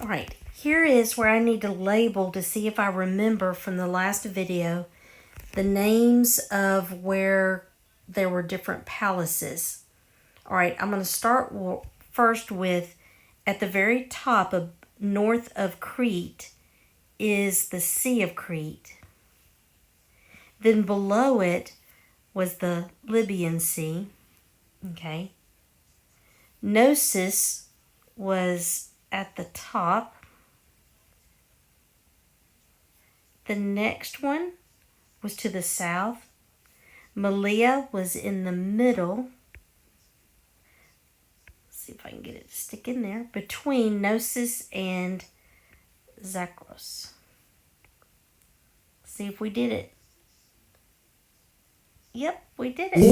Alright, here is where I need to label to see if I remember from the last video the names of where there were different palaces. Alright, I'm going to start first with, at the very top of north of Crete is the Sea of Crete. Then below it was the Libyan Sea. Okay. Knossos was at the top. The next one was to the south. Malea was in the middle. Let's see if I can get it to stick in there. Between Knossos and Zakros. See if we did it. Yep, we did it.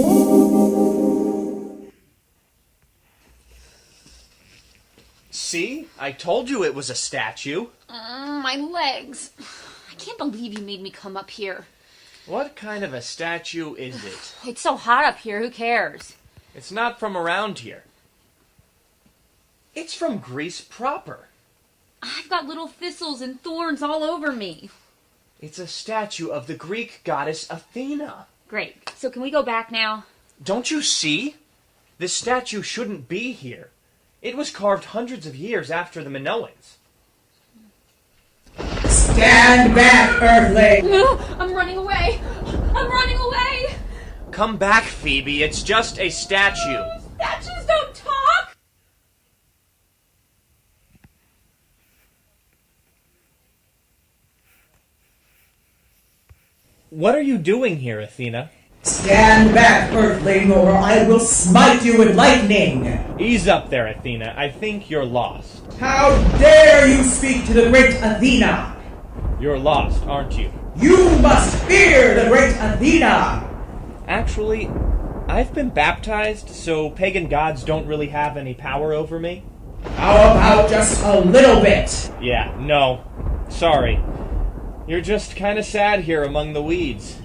See? I told you it was a statue. My legs. I can't believe you made me come up here. What kind of a statue is it? It's so hot up here, who cares? It's not from around here. It's from Greece proper. I've got little thistles and thorns all over me. It's a statue of the Greek goddess Athena. Great. So can we go back now? Don't you see? This statue shouldn't be here. It was carved hundreds of years after the Minoans. Stand back, Earthling! No, I'm running away! I'm running away! Come back, Phoebe. It's just a statue. Statues don't talk! What are you doing here, Athena? Stand back, Earthling, or I will smite you with lightning! Ease up there, Athena. I think you're lost. How dare you speak to the great Athena! You're lost, aren't you? You must fear the great Athena! Actually, I've been baptized, so pagan gods don't really have any power over me. How about just a little bit? Yeah, no. Sorry. You're just kind of sad here among the weeds.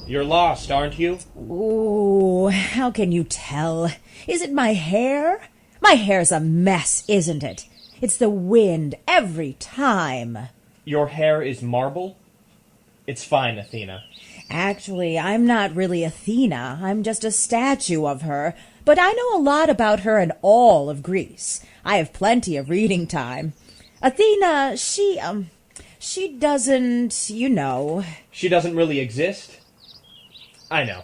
You're lost, aren't you? Ooh, how can you tell? Is it my hair? My hair's a mess, isn't it? It's the wind every time. Your hair is marble? It's fine, Athena. Actually, I'm not really Athena. I'm just a statue of her. But I know a lot about her and all of Greece. I have plenty of reading time. Athena, she doesn't, you know. She doesn't really exist? I know.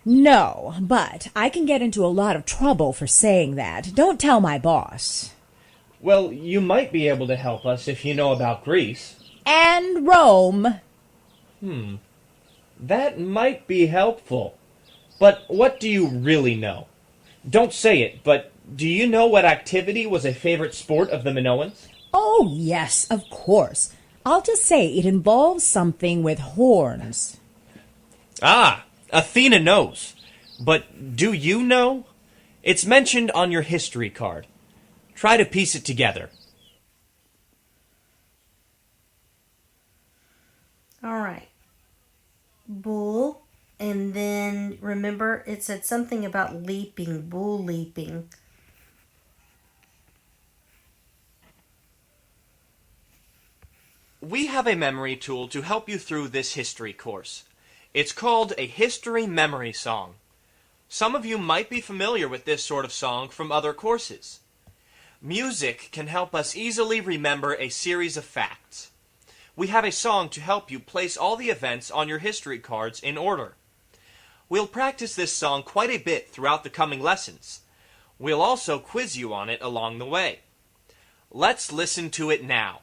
No, but I can get into a lot of trouble for saying that. Don't tell my boss. Well, you might be able to help us if you know about Greece. And Rome. That might be helpful. But what do you really know? Don't say it, but do you know what activity was a favorite sport of the Minoans? Oh, yes, of course. I'll just say it involves something with horns. Ah, Athena knows. But do you know? It's mentioned on your history card. Try to piece it together. Alright. Bull, and then remember it said something about leaping, bull leaping. We have a memory tool to help you through this history course. It's called a history memory song. Some of you might be familiar with this sort of song from other courses. Music can help us easily remember a series of facts. We have a song to help you place all the events on your history cards in order. We'll practice this song quite a bit throughout the coming lessons. We'll also quiz you on it along the way. Let's listen to it now.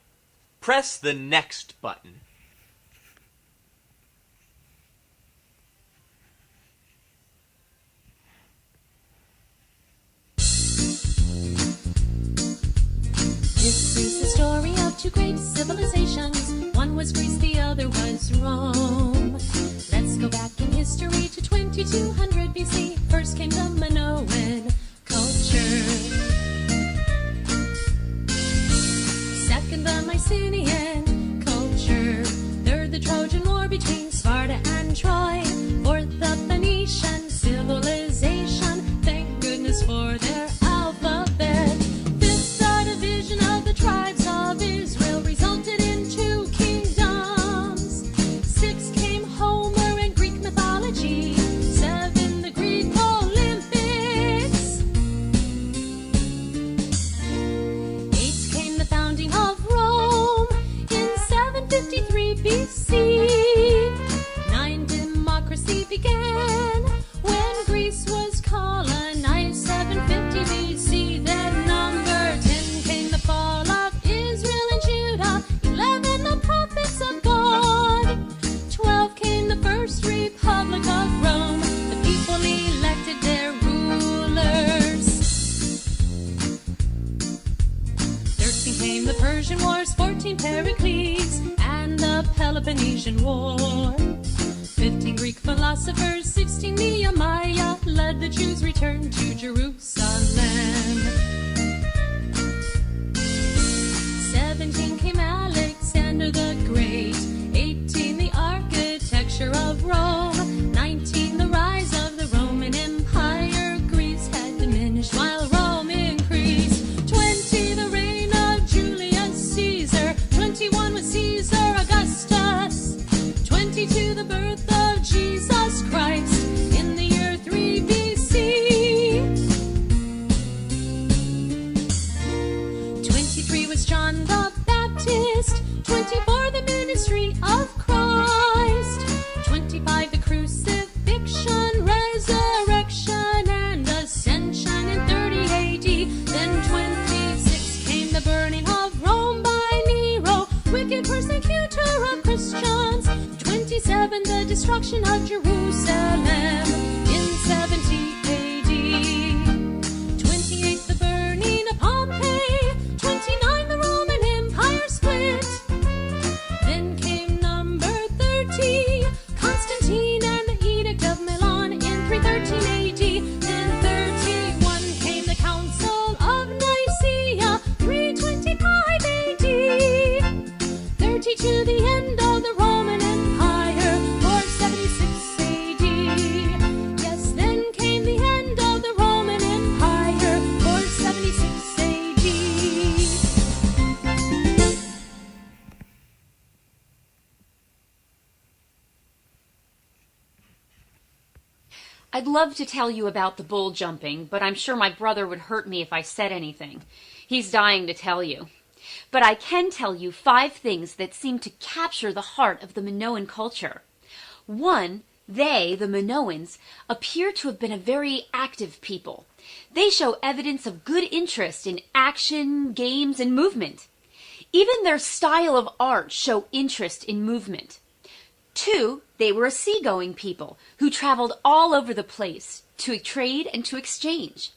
Press the next button. This is the story of two great civilizations. One was Greece, the other was Rome. Let's go back in history to 2200 BC. First came the Minoan culture. Second, the Mycenaean culture. Third, the Trojan War between Sparta and Troy. Fourth, the Phoenician civilization. Thank goodness for their alphabet. Fifth, the division of the tribes of came the Persian Wars, 14 Pericles, and the Peloponnesian War. 15 Greek philosophers, 16 Nehemiah, led the Jews' return to Jerusalem. 17 came Alexander the Great, 18 the architecture of Rome, 19 the rise of the Roman Empire. Greece had diminished while Rome increased. 20 the reign of Julius Caesar, 21 was Caesar Augustus, 22 the birth of Jesus Christ in the year 3 BC. 23 was John the Baptist, 24 the ministry of Christ, 25 the crucifixion, resurrection, and ascension in 30 AD. Then 26 came the burning of Rome by Nero, wicked persecutor of Christians. 27 the destruction of Jerusalem in 70 AD. 28 the burning of Pompeii, 29 the Roman Empire split. Then came number 30, Constantine and the Edict of Milan in 313 AD. Then 31 came the Council of Nicaea, 325 AD. 32 the end of the Roman Empire, 476 AD. Yes, then came the end of the Roman Empire, 476 AD. I'd love to tell you about the bull jumping, but I'm sure my brother would hurt me if I said anything. He's dying to tell you. But I can tell you 5 things that seem to capture the heart of the Minoan culture. 1, they, the Minoans, appear to have been a very active people. They show evidence of good interest in action, games, and movement. Even their style of art show interest in movement. 2, they were a seagoing people who traveled all over the place to trade and to exchange.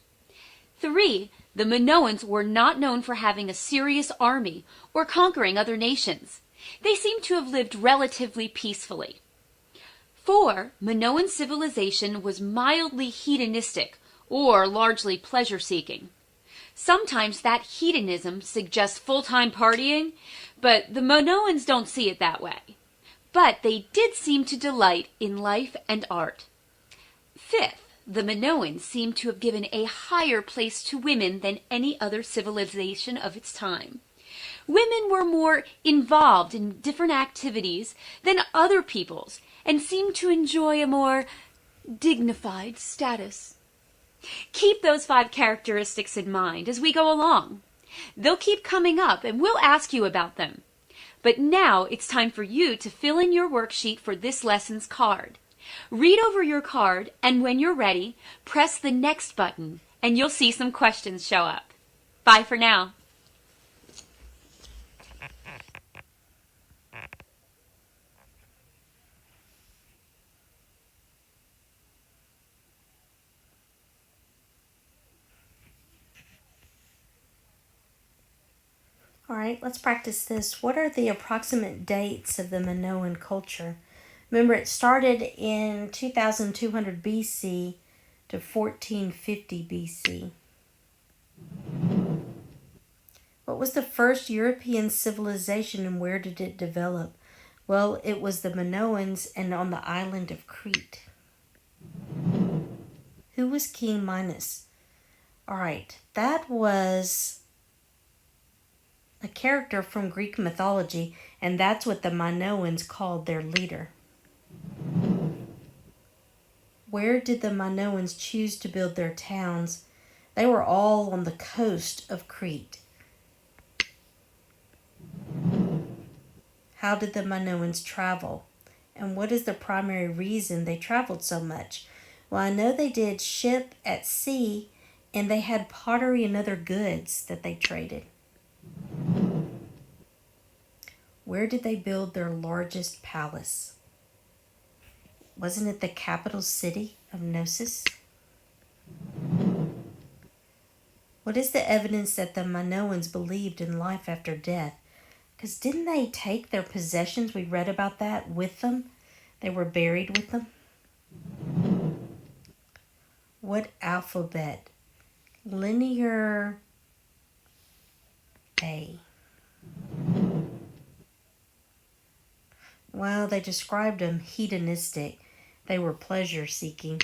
3, the Minoans were not known for having a serious army or conquering other nations. They seem to have lived relatively peacefully. 4, Minoan civilization was mildly hedonistic or largely pleasure-seeking. Sometimes that hedonism suggests full-time partying, but the Minoans don't see it that way. But they did seem to delight in life and art. 5th, the Minoans seem to have given a higher place to women than any other civilization of its time. Women were more involved in different activities than other peoples and seemed to enjoy a more dignified status. Keep those 5 characteristics in mind as we go along. They'll keep coming up and we'll ask you about them. But now it's time for you to fill in your worksheet for this lesson's card. Read over your card, and when you're ready, press the next button, and you'll see some questions show up. Bye for now. All right, let's practice this. What are the approximate dates of the Minoan culture? Remember, it started in 2200 BC to 1450 BC. What was the first European civilization and where did it develop? Well, it was the Minoans and on the island of Crete. Who was King Minos? All right, that was a character from Greek mythology, and that's what the Minoans called their leader. Where did the Minoans choose to build their towns? They were all on the coast of Crete. How did the Minoans travel? And what is the primary reason they traveled so much? Well, I know they did ship at sea, and they had pottery and other goods that they traded. Where did they build their largest palace? Wasn't it the capital city of Knossos? What is the evidence that the Minoans believed in life after death? Because didn't they take their possessions? We read about that with them. They were buried with them. What alphabet? Linear A. Well, they described them hedonistic. They were pleasure seeking.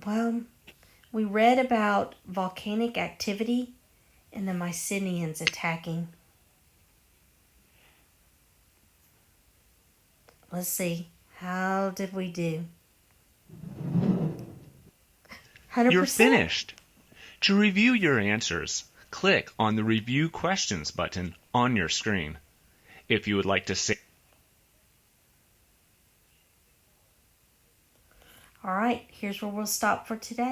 Well, we read about volcanic activity and the Mycenaeans attacking. Let's see. How did we do? 100%. You're finished. To review your answers, click on the Review Questions button on your screen. If you would like to say... All right, here's where we'll stop for today.